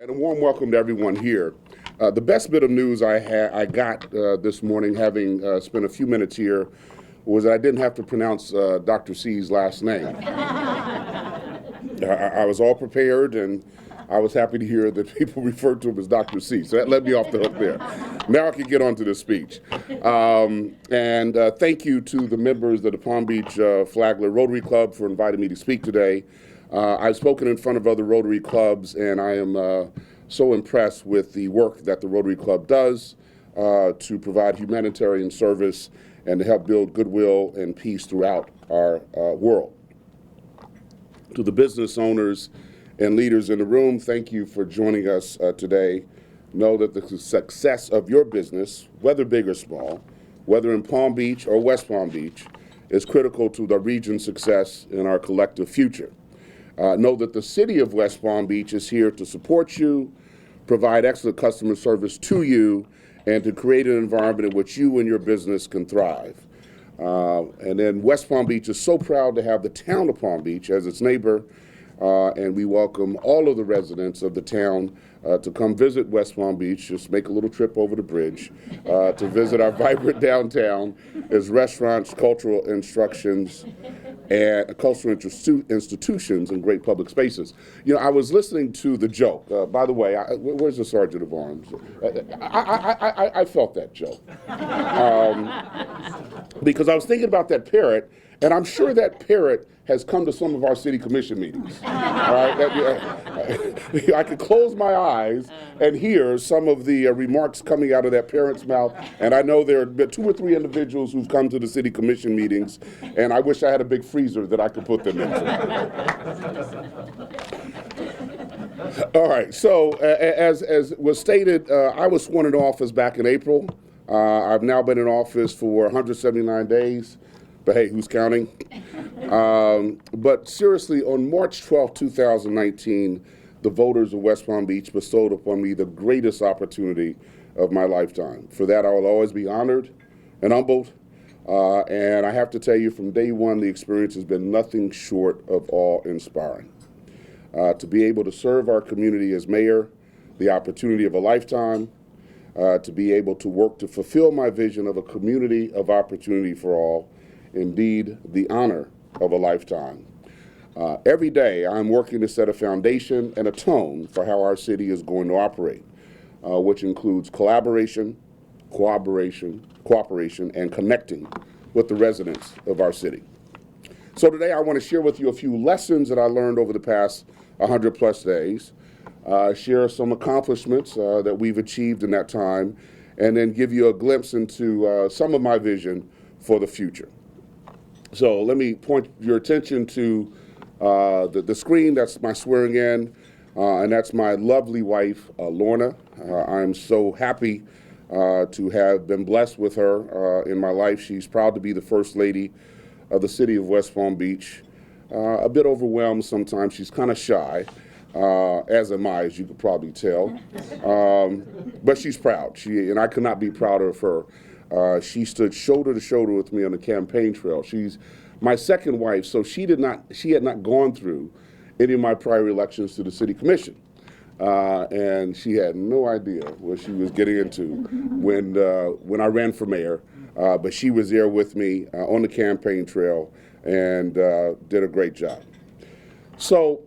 And a warm welcome to everyone here. The best bit of news I got this morning, having spent a few minutes here, was that I didn't have to pronounce Dr. C's last name. I was all prepared, and I was happy to hear that people referred to him as Dr. C. So that let me off the hook there. Now I can get on to the speech. Thank you to the members of the Palm Beach Flagler Rotary Club for inviting me to speak today. I've spoken in front of other Rotary clubs, and I am so impressed with the work that the Rotary Club does to provide humanitarian service and to help build goodwill and peace throughout our world. To the business owners and leaders in the room, thank you for joining us today. Know that the success of your business, whether big or small, whether in Palm Beach or West Palm Beach, is critical to the region's success and our collective future. Know that the city of West Palm Beach is here to support you, provide excellent customer service to you, and to create an environment in which you and your business can thrive. And then West Palm Beach is so proud to have the town of Palm Beach as its neighbor, and we welcome all of the residents of the town to come visit West Palm Beach, just make a little trip over the bridge, to visit our vibrant downtown. There's restaurants, cultural instructions, and cultural institutions and great public spaces. You know, I was listening to the joke. By the way, where's the Sergeant of Arms? I felt that joke. Because I was thinking about that parrot, and I'm sure that parrot has come to some of our city commission meetings. All right? I could close my eyes and hear some of the remarks coming out of that parrot's mouth, and I know there are 2 or 3 individuals who've come to the city commission meetings, and I wish I had a big freezer that I could put them into. All right, so as was stated, I was sworn into office back in April. I've now been in office for 179 days. But hey, who's counting? But seriously, on March 12, 2019, the voters of West Palm Beach bestowed upon me the greatest opportunity of my lifetime. For that, I will always be honored and humbled. And I have to tell you, from day one, the experience has been nothing short of awe-inspiring. To be able to serve our community as mayor, the opportunity of a lifetime, to be able to work to fulfill my vision of a community of opportunity for all, indeed, the honor of a lifetime. Every day, I'm working to set a foundation and a tone for how our city is going to operate, which includes collaboration, cooperation, and connecting with the residents of our city. So today, I want to share with you a few lessons that I learned over the past 100+ days, share some accomplishments that we've achieved in that time, and then give you a glimpse into some of my vision for the future. So let me point your attention to the screen. That's my swearing in, and that's my lovely wife, Lorna. I'm so happy to have been blessed with her in my life. She's proud to be the First Lady of the city of West Palm Beach. A bit overwhelmed sometimes. She's kind of shy, as am I, as you could probably tell. But she's proud, and I could not be prouder of her. She stood shoulder to shoulder with me on the campaign trail. She's my second wife, so she had not gone through any of my prior elections to the city commission. And she had no idea what she was getting into when I ran for mayor. But she was there with me on the campaign trail and did a great job. So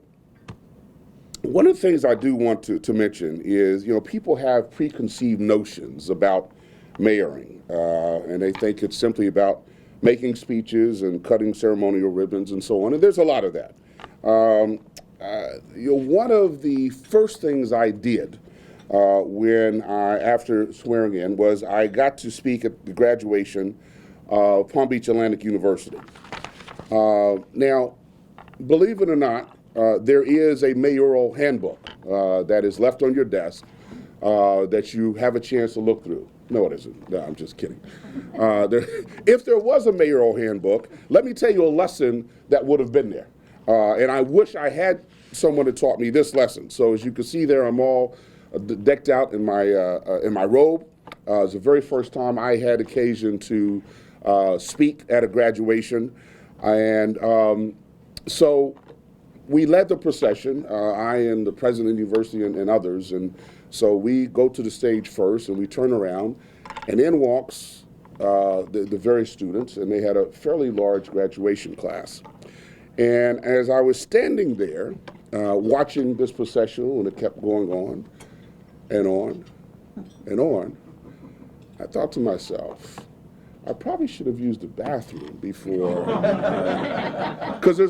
one of the things I do want to mention is, you know, people have preconceived notions about mayoring, and they think it's simply about making speeches and cutting ceremonial ribbons and so on, and there's a lot of that. One of the first things I did after swearing in was I got to speak at the graduation of Palm Beach Atlantic University. Now, believe it or not, there is a mayoral handbook that is left on your desk that you have a chance to look through. No, it isn't. No, I'm just kidding. If there was a mayoral handbook, let me tell you a lesson that would have been there. And I wish I had someone that taught me this lesson. So as you can see there, I'm all decked out in my robe. It's the very first time I had occasion to speak at a graduation. And so we led the procession, I and the president of the university and others, and so we go to the stage first and we turn around, and in walks the various students, and they had a fairly large graduation class. And as I was standing there watching this procession, and it kept going on and on and on, I thought to myself, I probably should have used the bathroom before, because there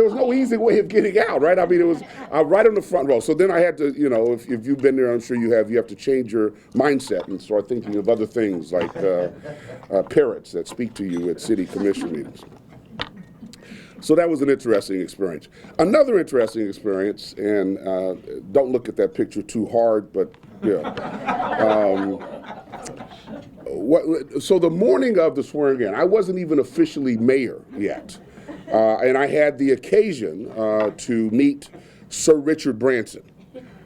was no easy way of getting out, right? I mean, it was right on the front row. So then I had to, you know, if you've been there, I'm sure you have to change your mindset and start thinking of other things like parrots that speak to you at city commission meetings. So that was an interesting experience. Another interesting experience, and don't look at that picture too hard, but yeah. So the morning of the swearing in, I wasn't even officially mayor yet, and I had the occasion to meet Sir Richard Branson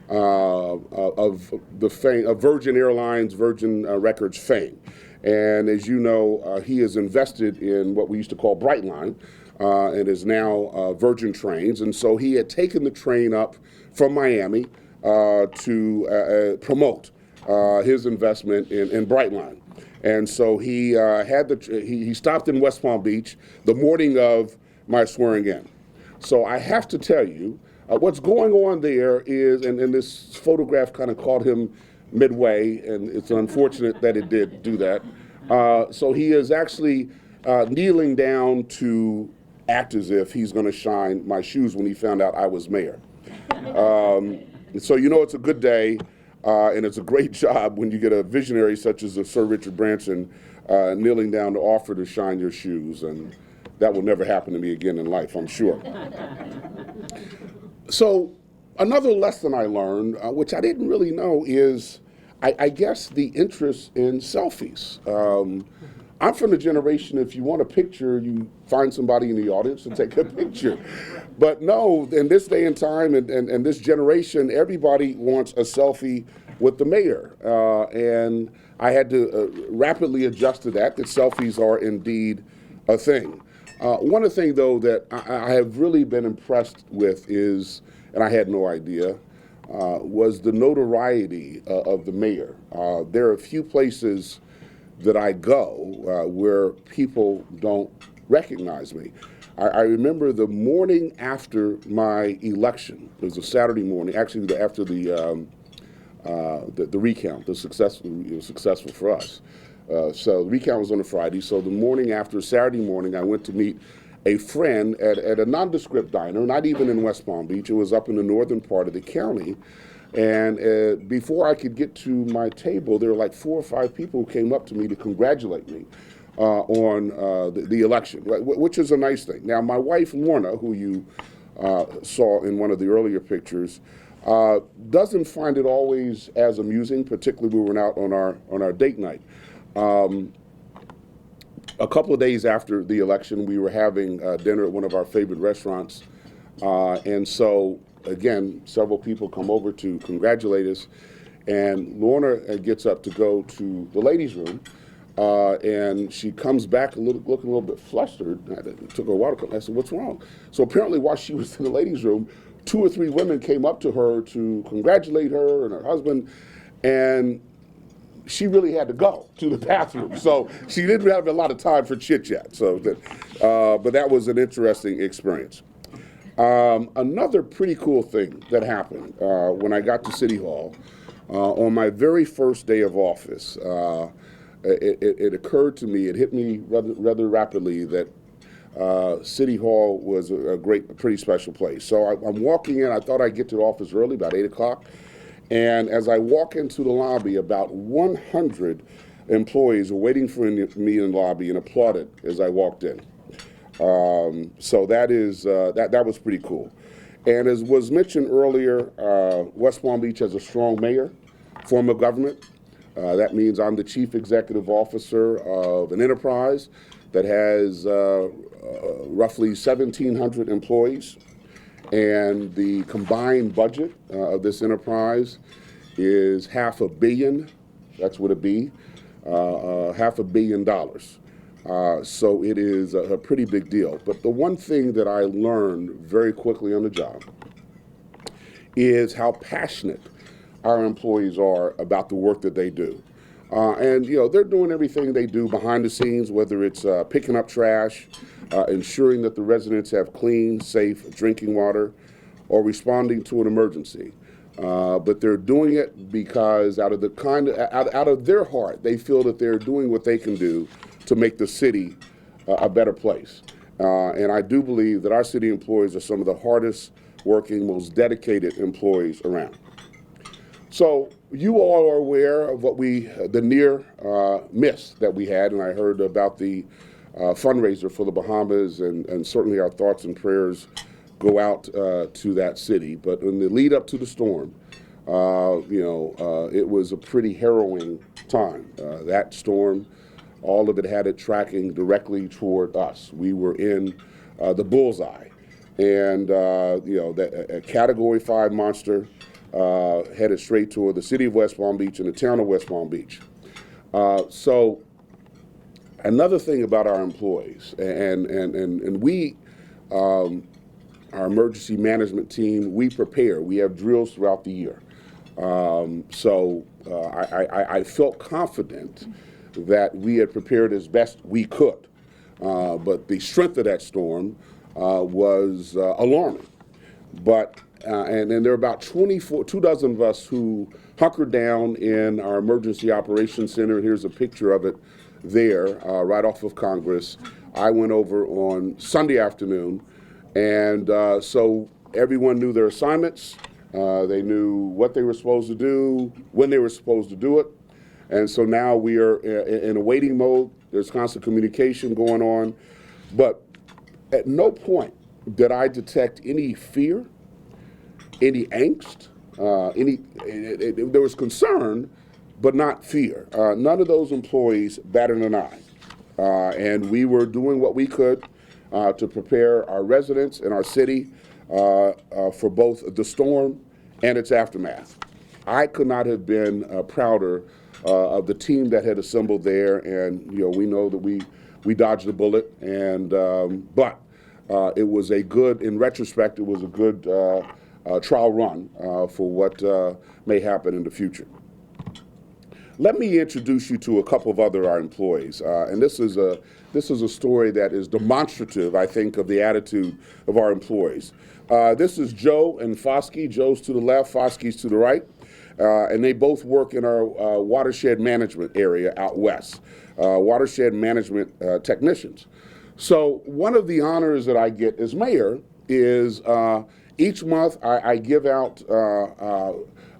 of the fame of Virgin Airlines, Virgin Records fame, and as you know, he is invested in what we used to call Brightline, and is now Virgin Trains, and so he had taken the train up from Miami to promote his investment in Brightline. And so he he stopped in West Palm Beach the morning of my swearing in. So I have to tell you, what's going on there is, and this photograph kind of caught him midway, and it's unfortunate that it did do that. So he is actually kneeling down to act as if he's going to shine my shoes when he found out I was mayor. So you know it's a good day. And it's a great job when you get a visionary such as Sir Richard Branson kneeling down to offer to shine your shoes, and that will never happen to me again in life, I'm sure. So another lesson I learned, which I didn't really know, is I guess the interest in selfies. I'm from the generation, if you want a picture, you find somebody in the audience and take a picture. But no, in this day and time and this generation, everybody wants a selfie with the mayor. And I had to rapidly adjust to that selfies are indeed a thing. One of the things, though, that I have really been impressed with is, and I had no idea, was the notoriety of the mayor. There are a few places that I go where people don't recognize me. I remember the morning after my election. It was a Saturday morning, actually after the recount. It was successful for us. So the recount was on a Friday. So the morning after, Saturday morning, I went to meet a friend at a nondescript diner, not even in West Palm Beach. It was up in the northern part of the county. And before I could get to my table, there were like 4 or 5 people who came up to me to congratulate me on the election, which is a nice thing. Now, my wife, Lorna, who you saw in one of the earlier pictures, doesn't find it always as amusing, particularly when we went out on our date night. A couple of days after the election, we were having dinner at one of our favorite restaurants, and so again, several people come over to congratulate us, and Lorna gets up to go to the ladies' room, and she comes back looking a little bit flustered. It took her a while to come. I said, "What's wrong?" So apparently, while she was in the ladies' room, 2 or 3 women came up to her to congratulate her and her husband, and she really had to go to the bathroom. So she didn't have a lot of time for chit-chat. So, but that was an interesting experience. Another pretty cool thing that happened when I got to City Hall, on my very first day of office, it occurred to me, it hit me rather rapidly that City Hall was a pretty special place. So I'm walking in, I thought I'd get to the office early, about 8 o'clock, and as I walk into the lobby, about 100 employees were waiting for me in the lobby and applauded as I walked in. So that was pretty cool. And as was mentioned earlier, West Palm Beach has a strong mayor, form of government. That means I'm the chief executive officer of an enterprise that has roughly 1,700 employees. And the combined budget of this enterprise is $500 million. That's what it be, $500 million. So it is a pretty big deal. But the one thing that I learned very quickly on the job is how passionate our employees are about the work that they do. And they're doing everything they do behind the scenes, whether it's picking up trash, ensuring that the residents have clean, safe drinking water, or responding to an emergency. But they're doing it because out of their heart, they feel that they're doing what they can do to make the city a better place. And I do believe that our city employees are some of the hardest working, most dedicated employees around. So you all are aware of the near miss that we had, and I heard about the fundraiser for the Bahamas, and certainly our thoughts and prayers go out to that city. But in the lead up to the storm, it was a pretty harrowing time. That storm, all of it had it tracking directly toward us. We were in the bullseye, and a Category 5 monster headed straight toward the city of West Palm Beach and the town of West Palm Beach. So another thing about our employees, and we, our emergency management team, we prepare. We have drills throughout the year. I felt confident that we had prepared as best we could. But the strength of that storm was alarming. But and there are about 24 of us who hunkered down in our emergency operations center. Here's a picture of it there, right off of Congress. I went over on Sunday afternoon, and so everyone knew their assignments. They knew what they were supposed to do, when they were supposed to do it. And so now we are in a waiting mode. There's constant communication going on. But at no point did I detect any fear, any angst, there was concern, but not fear. None of those employees batted an eye. And we were doing what we could to prepare our residents and our city for both the storm and its aftermath. I could not have been prouder of the team that had assembled there, and we know that we dodged a bullet, and but it was in retrospect, it was a good trial run for what may happen in the future. Let me introduce you to a couple of our employees, and this is a story that is demonstrative, I think, of the attitude of our employees. This is Joe and Foskey. Joe's to the left, Foskey's to the right, and they both work in our watershed management area out west, watershed management technicians. So one of the honors that I get as mayor is each month I give out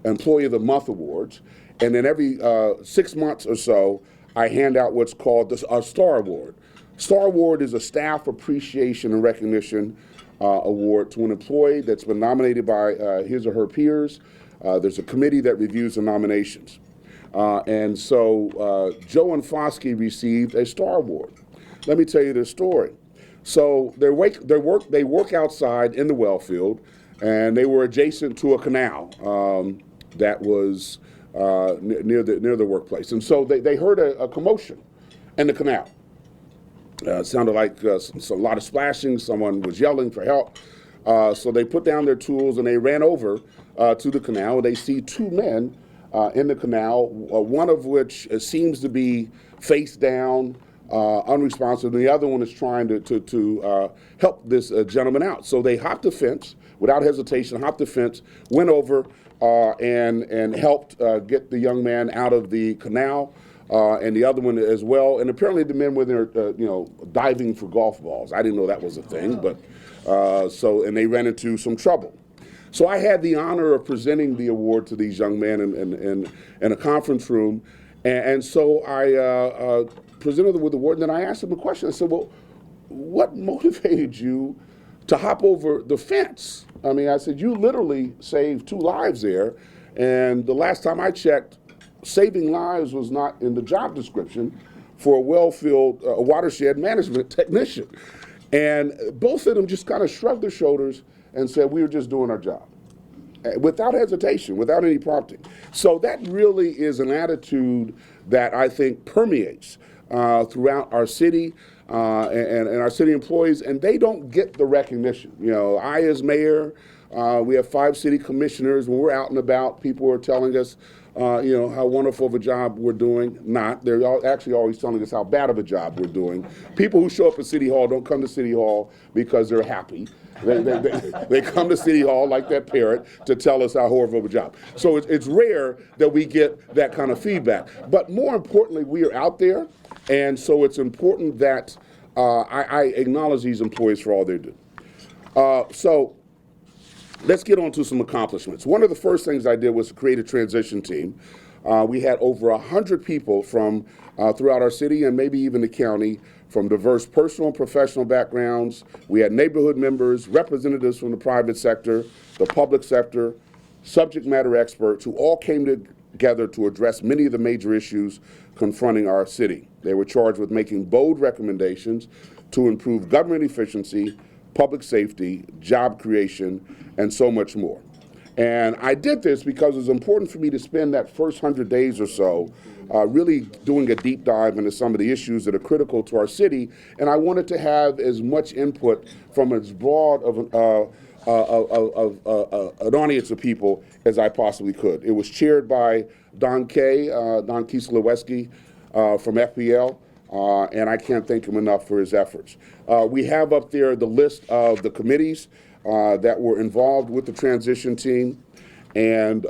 Employee of the Month awards, and then every 6 months or so I hand out what's called a Star Award. Star Award is a staff appreciation and recognition award to an employee that's been nominated by his or her peers. There's a committee that reviews the nominations. And so Joe and Foskey received a Star Award. Let me tell you their story. So they work outside in the well field, and they were adjacent to a canal that was near the workplace. And so they heard a commotion in the canal. It sounded like a lot of splashing. Someone was yelling for help. So they put down their tools and they ran over to the canal. And they see two men in the canal, one of which seems to be face down, unresponsive, and the other one is trying to help this gentleman out. So they hopped the fence without hesitation, hopped the fence, went over and helped get the young man out of the canal. And the other one as well. And apparently the men were there, diving for golf balls. I didn't know that was a thing, but and they ran into some trouble. So I had the honor of presenting the award to these young men in a conference room. And so I presented them with the award, and then I asked them a question. I said, well, what motivated you to hop over the fence? I mean, I said, you literally saved 2 lives there. And the last time I checked, saving lives was not in the job description for a well-filled watershed management technician. And both of them just kind of shrugged their shoulders and said, we were just doing our job, without hesitation, without any prompting. So that really is an attitude that I think permeates throughout our city and our city employees, and they don't get the recognition. You know, I as mayor, we have 5 city commissioners. When we're out and about, people are telling us, you know, how wonderful of a job we're doing. They're actually always telling us how bad of a job we're doing. People who show up at City Hall don't come to City Hall because they're happy. They come to City Hall like that parrot to tell us how horrible of a job. So it's rare that we get that kind of feedback. But more importantly, we are out there, and so it's important that I acknowledge these employees for all they do. So let's get on to some accomplishments. One of the first things I did was to create a transition team. We had over 100 people from throughout our city and maybe even the county from diverse personal and professional backgrounds. We had neighborhood members, representatives from the private sector, the public sector, subject matter experts who all came together to address many of the major issues confronting our city. They were charged with making bold recommendations to improve government efficiency, public safety, job creation, and so much more. And I did this because it was important for me to spend that first 100 days or so really doing a deep dive into some of the issues that are critical to our city, and I wanted to have as much input from as broad of an audience of people as I possibly could. It was chaired by Don Kieslowski from FPL, and I can't thank him enough for his efforts. We have up there the list of the committees that were involved with the transition team, and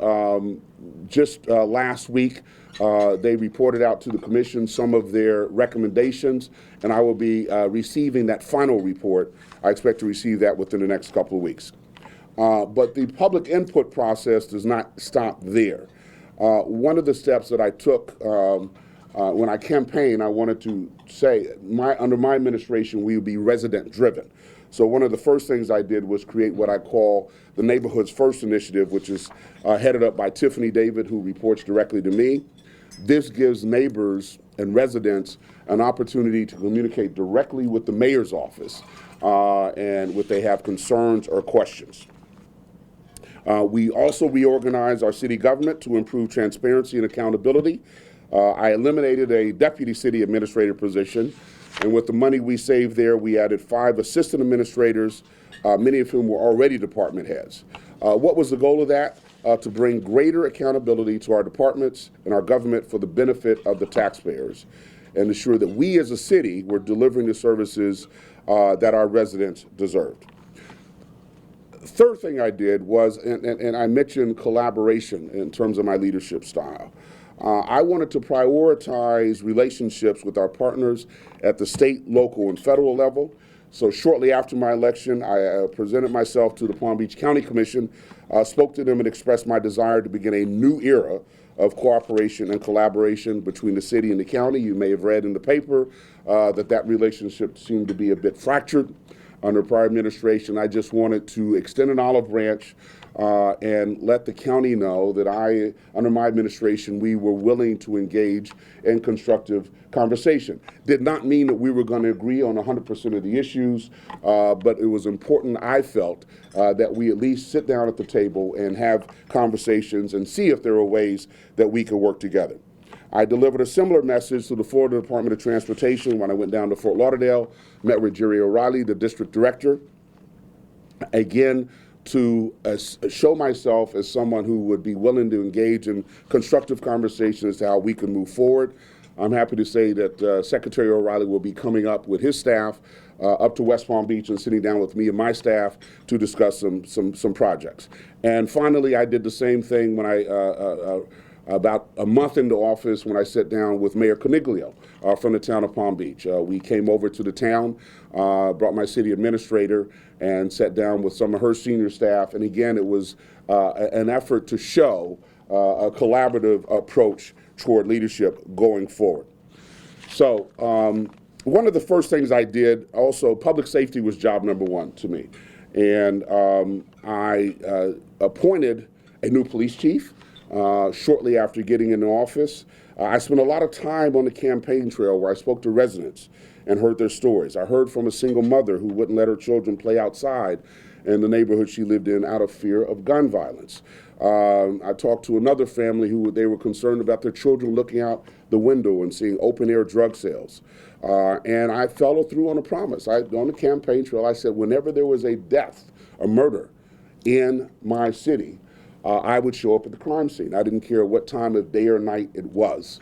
just last week they reported out to the commission some of their recommendations, and I will be receiving that final report. I expect to receive that within the next couple of weeks. But the public input process does not stop there. One of the steps that I took when I campaigned, I wanted to say, under my administration, we would be resident-driven. So one of the first things I did was create what I call the Neighborhoods First initiative, which is headed up by Tiffany David, who reports directly to me. This gives neighbors and residents an opportunity to communicate directly with the mayor's office and if they have concerns or questions. We also reorganized our city government to improve transparency and accountability. I eliminated a deputy city administrator position, and with the money we saved there, we added 5 assistant administrators, many of whom were already department heads. What was the goal of that? To bring greater accountability to our departments and our government for the benefit of the taxpayers, and ensure that we as a city were delivering the services that our residents deserved. Third thing I did was, and I mentioned collaboration in terms of my leadership style. I wanted to prioritize relationships with our partners at the state, local, and federal level. So shortly after my election, I presented myself to the Palm Beach County Commission, spoke to them and expressed my desire to begin a new era of cooperation and collaboration between the city and the county. You may have read in the paper that relationship seemed to be a bit fractured under prior administration. I just wanted to extend an olive branch and let the county know that under my administration, we were willing to engage in constructive conversation. Did not mean that we were going to agree on 100% of the issues, but it was important, I felt, that we at least sit down at the table and have conversations and see if there are ways that we could work together. I delivered a similar message to the Florida Department of Transportation when I went down to Fort Lauderdale, met with Jerry O'Reilly, the district director, again, to show myself as someone who would be willing to engage in constructive conversations as to how we can move forward. I'm happy to say that Secretary O'Reilly will be coming up with his staff up to West Palm Beach and sitting down with me and my staff to discuss some projects. And finally, I did the same thing when about a month into office when I sat down with Mayor Coniglio from the town of Palm Beach. We came over to the town, brought my city administrator, and sat down with some of her senior staff. And again, it was an effort to show a collaborative approach toward leadership going forward. So one of the first things I did, also, public safety was job number 1 to me. And I appointed a new police chief shortly after getting into office. I spent a lot of time on the campaign trail where I spoke to residents and heard their stories. I heard from a single mother who wouldn't let her children play outside in the neighborhood she lived in out of fear of gun violence. I talked to another family who they were concerned about their children looking out the window and seeing open-air drug sales. And I followed through on a promise. On the campaign trail, I said whenever there was a death, a murder in my city, I would show up at the crime scene. I didn't care what time of day or night it was,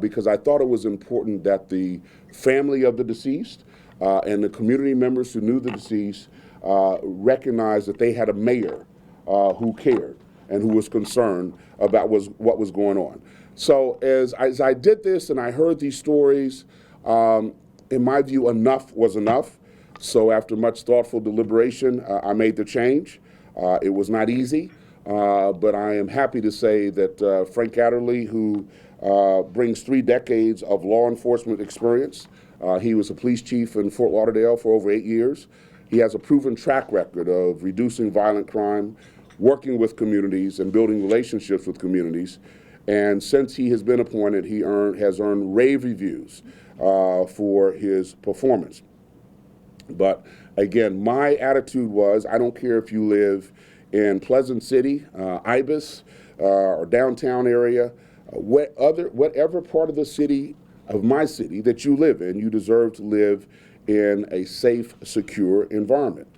because I thought it was important that the family of the deceased and the community members who knew the deceased recognized that they had a mayor who cared and who was concerned about what was going on. So as I did this and I heard these stories, in my view, enough was enough. So after much thoughtful deliberation, I made the change. It was not easy, but I am happy to say that Frank Adderley, who brings 3 decades of law enforcement experience, he was a police chief in Fort Lauderdale for over 8 years. He has a proven track record of reducing violent crime, working with communities, and building relationships with communities. And since he has been appointed, he has earned rave reviews for his performance. But again, my attitude was, I don't care if you live in Pleasant City, Ibis, or downtown area, whatever part of the city, of my city that you live in, you deserve to live in a safe, secure environment.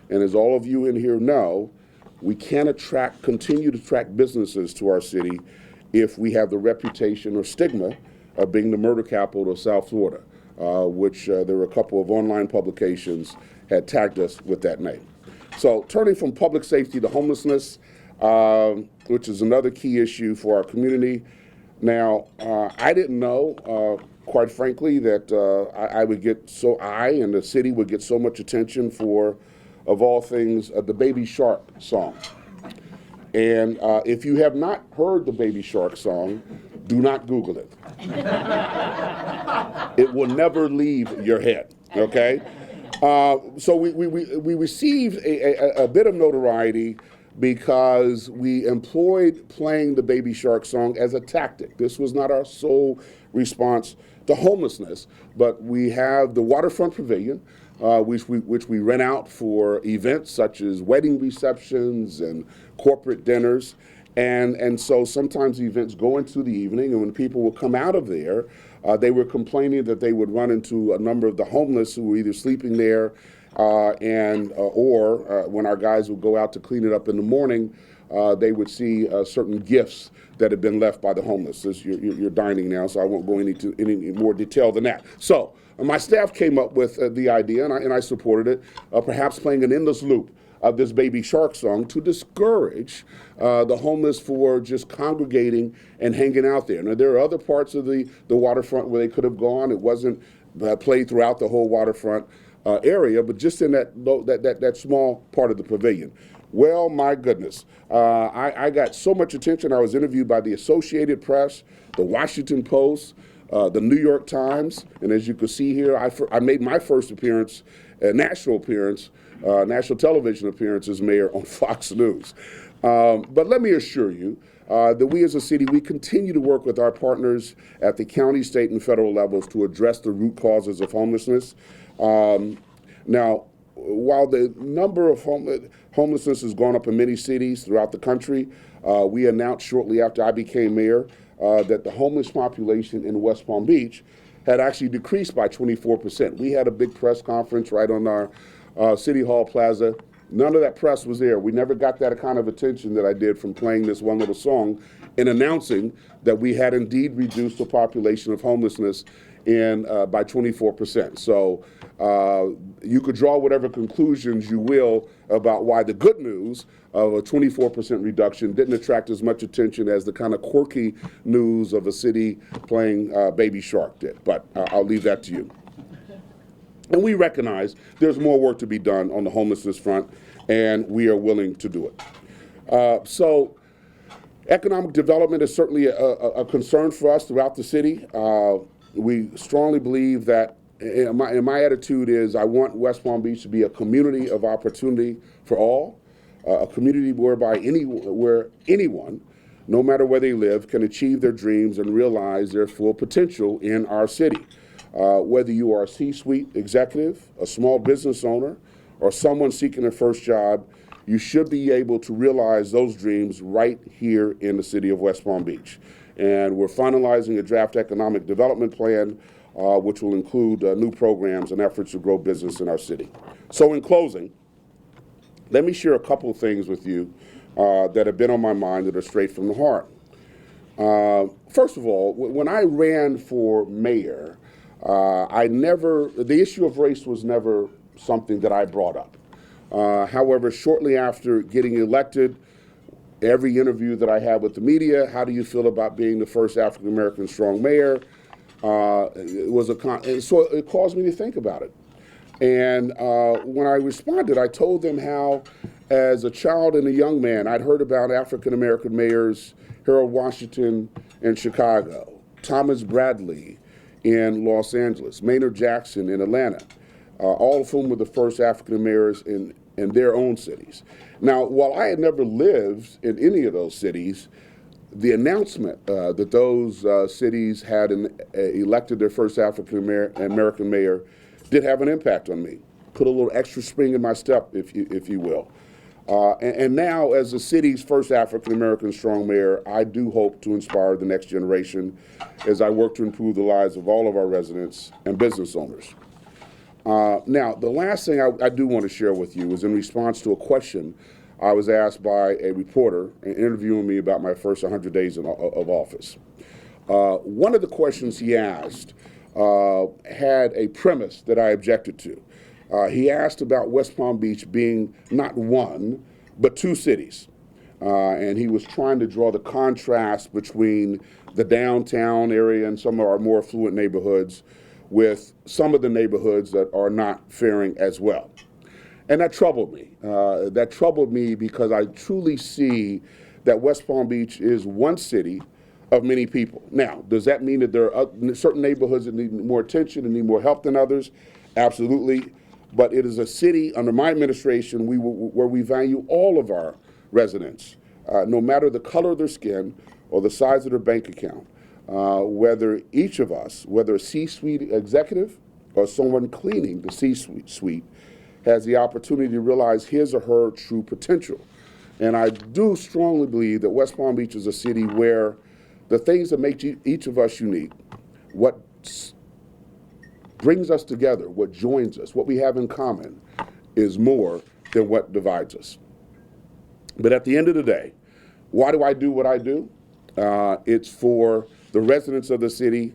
And as all of you in here know, we can't continue to attract businesses to our city if we have the reputation or stigma of being the murder capital of South Florida, which there were a couple of online publications had tagged us with that name. So turning from public safety to homelessness, which is another key issue for our community. Now, I didn't know, quite frankly, that I and the city would get so much attention for, of all things, the Baby Shark song. And if you have not heard the Baby Shark song, do not Google it. It will never leave your head, okay? So we received a bit of notoriety because we employed playing the Baby Shark song as a tactic. This was not our sole response to homelessness, but we have the Waterfront Pavilion, which we rent out for events such as wedding receptions and corporate dinners. And so sometimes the events go into the evening, and when people would come out of there, they were complaining that they would run into a number of the homeless who were either sleeping there or when our guys would go out to clean it up in the morning, they would see certain gifts that had been left by the homeless. You're dining now, so I won't go into any more detail than that. So my staff came up with the idea, and I supported it, perhaps playing an endless loop of this Baby Shark song to discourage the homeless for just congregating and hanging out there. Now, there are other parts of the waterfront where they could have gone. It wasn't played throughout the whole waterfront area, but just in that small part of the pavilion. Well, my goodness, I got so much attention. I was interviewed by the Associated Press, the Washington Post, the New York Times, and as you can see here, I made my first appearance, national television appearance as mayor on Fox News. But let me assure you that we as a city, we continue to work with our partners at the county, state, and federal levels to address the root causes of homelessness. Now, while the number of homelessness has gone up in many cities throughout the country, we announced shortly after I became mayor that the homeless population in West Palm Beach had actually decreased by 24%. We had a big press conference right on our City Hall Plaza. None of that press was there. We never got that kind of attention that I did from playing this one little song and announcing that we had indeed reduced the population of homelessness by 24%. So you could draw whatever conclusions you will about why the good news of a 24% reduction didn't attract as much attention as the kind of quirky news of a city playing Baby Shark did. But I'll leave that to you. And we recognize there's more work to be done on the homelessness front, and we are willing to do it. So economic development is certainly a concern for us throughout the city. We strongly believe that, and my attitude is I want West Palm Beach to be a community of opportunity for all, a community where anyone, no matter where they live, can achieve their dreams and realize their full potential in our city. Whether you are a C-suite executive, a small business owner, or someone seeking their first job, you should be able to realize those dreams right here in the city of West Palm Beach. And we're finalizing a draft economic development plan, which will include new programs and efforts to grow business in our city. So in closing, let me share a couple of things with you that have been on my mind that are straight from the heart. First of all, when I ran for mayor, the issue of race was never something that I brought up. However, shortly after getting elected, every interview that I had with the media, how do you feel about being the first African-American strong mayor? So it caused me to think about it. And when I responded, I told them how, as a child and a young man, I'd heard about African-American mayors, Harold Washington in Chicago, Thomas Bradley in Los Angeles, Maynard Jackson in Atlanta, all of whom were the first African mayors in their own cities. Now, while I had never lived in any of those cities, the announcement that those cities had elected their first African-American mayor did have an impact on me, put a little extra spring in my step, if you will. And now, as the city's first African-American strong mayor, I do hope to inspire the next generation as I work to improve the lives of all of our residents and business owners. Now, the last thing I do want to share with you is in response to a question I was asked by a reporter interviewing me about my first 100 days of office. One of the questions he asked had a premise that I objected to. He asked about West Palm Beach being not one, but two cities. And he was trying to draw the contrast between the downtown area and some of our more affluent neighborhoods with some of the neighborhoods that are not faring as well. And that troubled me. That troubled me because I truly see that West Palm Beach is one city of many people. Now, does that mean that there are certain neighborhoods that need more attention and need more help than others? Absolutely. But it is a city under my administration where we value all of our residents, no matter the color of their skin or the size of their bank account, whether each of us, whether a C-suite executive or someone cleaning the C-suite, has the opportunity to realize his or her true potential. And I do strongly believe that West Palm Beach is a city where the things that make each of us unique, what brings us together, what joins us, what we have in common, is more than what divides us. But at the end of the day, why do I do what I do? It's for the residents of the city,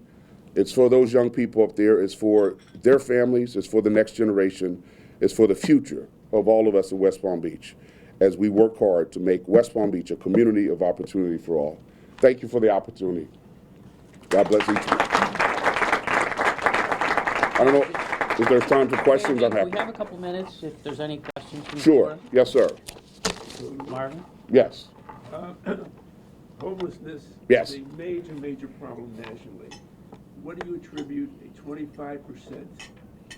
it's for those young people up there, it's for their families, it's for the next generation, it's for the future of all of us in West Palm Beach as we work hard to make West Palm Beach a community of opportunity for all. Thank you for the opportunity. God bless each of you. I don't know if there's time for questions. I'm happy. We have a couple minutes if there's any questions from the Sure. floor. Yes, sir. Marvin? Yes. Homelessness Yes. is a major problem nationally. What do you attribute a 25%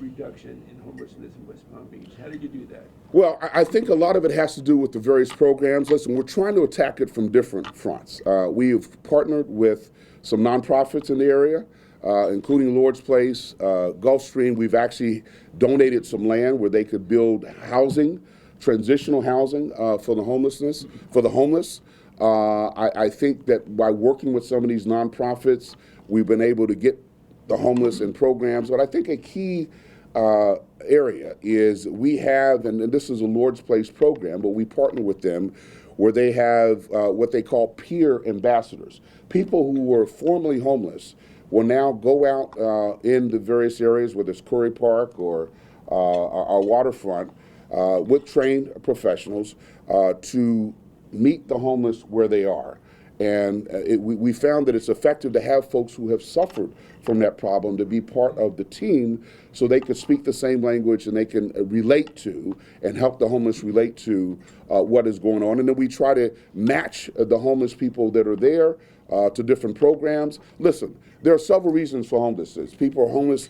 reduction in homelessness in West Palm Beach? How did you do that? Well, I think a lot of it has to do with the various programs. Listen, we're trying to attack it from different fronts. We have partnered with some nonprofits in the area, including Lord's Place, Gulfstream. We've actually donated some land where they could build housing, transitional housing for the homeless. I think that by working with some of these nonprofits, we've been able to get the homeless in programs. But I think a key area is we have, and this is a Lord's Place program, but we partner with them where they have what they call peer ambassadors. People who were formerly homeless will now go out in the various areas, whether it's Curry Park or our waterfront, with trained professionals to meet the homeless where they are. And we found that it's effective to have folks who have suffered from that problem to be part of the team so they can speak the same language and they can relate to and help the homeless relate to what is going on. And then we try to match the homeless people that are there to different programs. Listen, there are several reasons for homelessness. People are homeless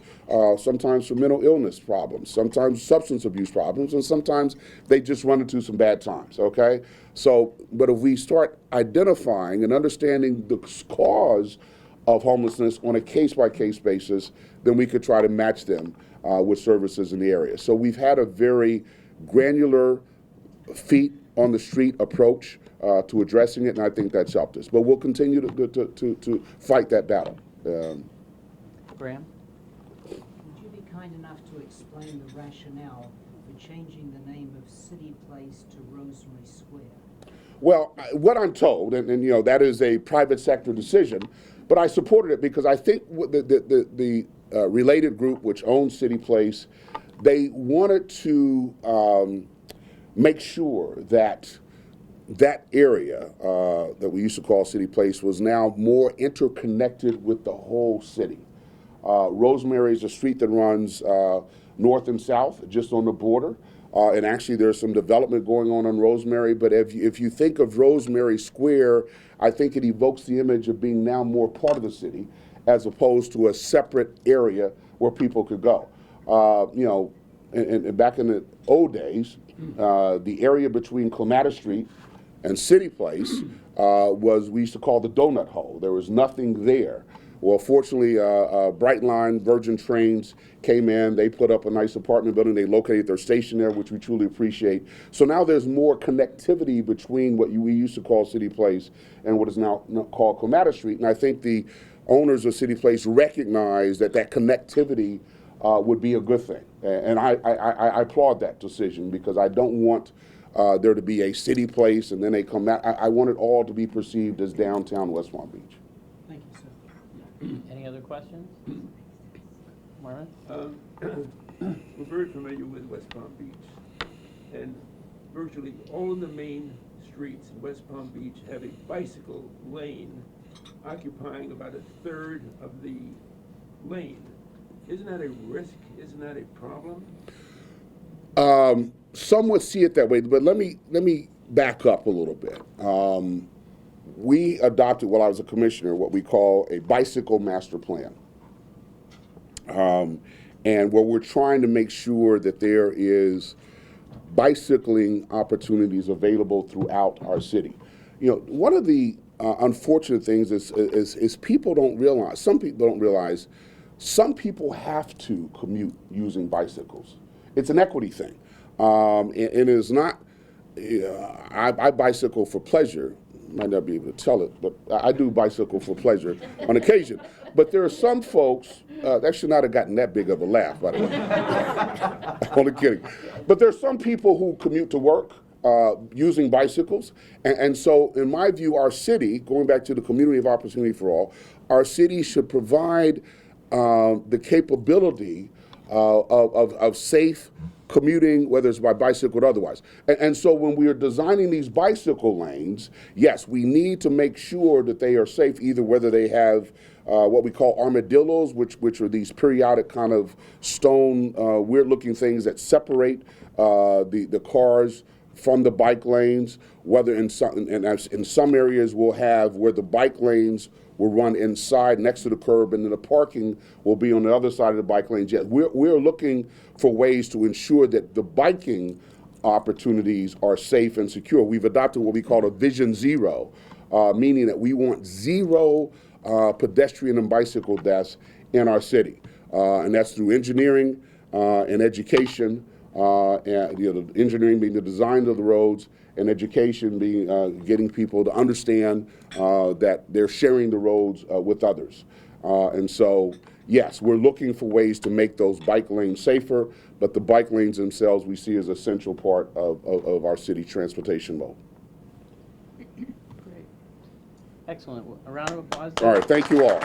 sometimes for mental illness problems, sometimes substance abuse problems, and sometimes they just run into some bad times, okay? So, but if we start identifying and understanding the cause of homelessness on a case-by-case basis, then we could try to match them with services in the area. So we've had a very granular, feet on the street approach to addressing it, and I think that's helped us. But we'll continue to fight that battle. Graham? Would you be kind enough to explain the rationale for changing the name of City Place to Rosemary Square? Well, what I'm told, and you know, that is a private sector decision, but I supported it because I think the related group, which owns City Place, they wanted to make sure that that area that we used to call City Place was now more interconnected with the whole city. Rosemary is a street that runs north and south, just on the border. And actually, there's some development going on Rosemary. But if you think of Rosemary Square, I think it evokes the image of being now more part of the city, as opposed to a separate area where people could go. You know, and back in the old days, the area between Clematis Street and City Place was, we used to call the donut hole. There was nothing there. Well, fortunately, Brightline, Virgin Trains came in. They put up a nice apartment building. They located their station there, which we truly appreciate. So now there's more connectivity between what we used to call City Place and what is now called Clematis Street. And I think the owners of City Place recognize that that connectivity would be a good thing. And I applaud that decision, because I don't want there to be a City Place and then they come out. I want it all to be perceived as downtown West Palm Beach. Thank you, sir. Any other questions? Marvin? We're very familiar with West Palm Beach, and virtually all of the main streets in West Palm Beach have a bicycle lane occupying about a third of the lane. Isn't that a risk? Isn't that a problem? Some would see it that way, but let me back up a little bit. We adopted, while I was a commissioner, what we call a bicycle master plan. And where we're trying to make sure that there is bicycling opportunities available throughout our city. You know, one of the unfortunate things is people don't realize, some people don't realize, some people have to commute using bicycles. It's an equity thing. And it is not, I bicycle for pleasure. Might not be able to tell it, but I do bicycle for pleasure on occasion. But there are some folks, that should not have gotten that big of a laugh, by the way. Only kidding. But there are some people who commute to work using bicycles. And so, in my view, our city, going back to the community of opportunity for all, our city should provide the capability of safe commuting, whether it's by bicycle or otherwise. And so when we are designing these bicycle lanes, yes, we need to make sure that they are safe, either whether they have what we call armadillos, which are these periodic kind of stone, weird-looking things that separate the cars from the bike lanes, whether in some areas we'll have where the bike lanes will run inside next to the curb, and then the parking will be on the other side of the bike lanes. Yes, we're looking for ways to ensure that the biking opportunities are safe and secure. We've adopted what we call a Vision Zero, meaning that we want zero pedestrian and bicycle deaths in our city. And that's through engineering and education, and the engineering being the design of the roads, and education being getting people to understand that they're sharing the roads with others. And so, yes, we're looking for ways to make those bike lanes safer, but the bike lanes themselves we see as an essential part of our city transportation mode. Great. Excellent. A round of applause. All right, thank you all.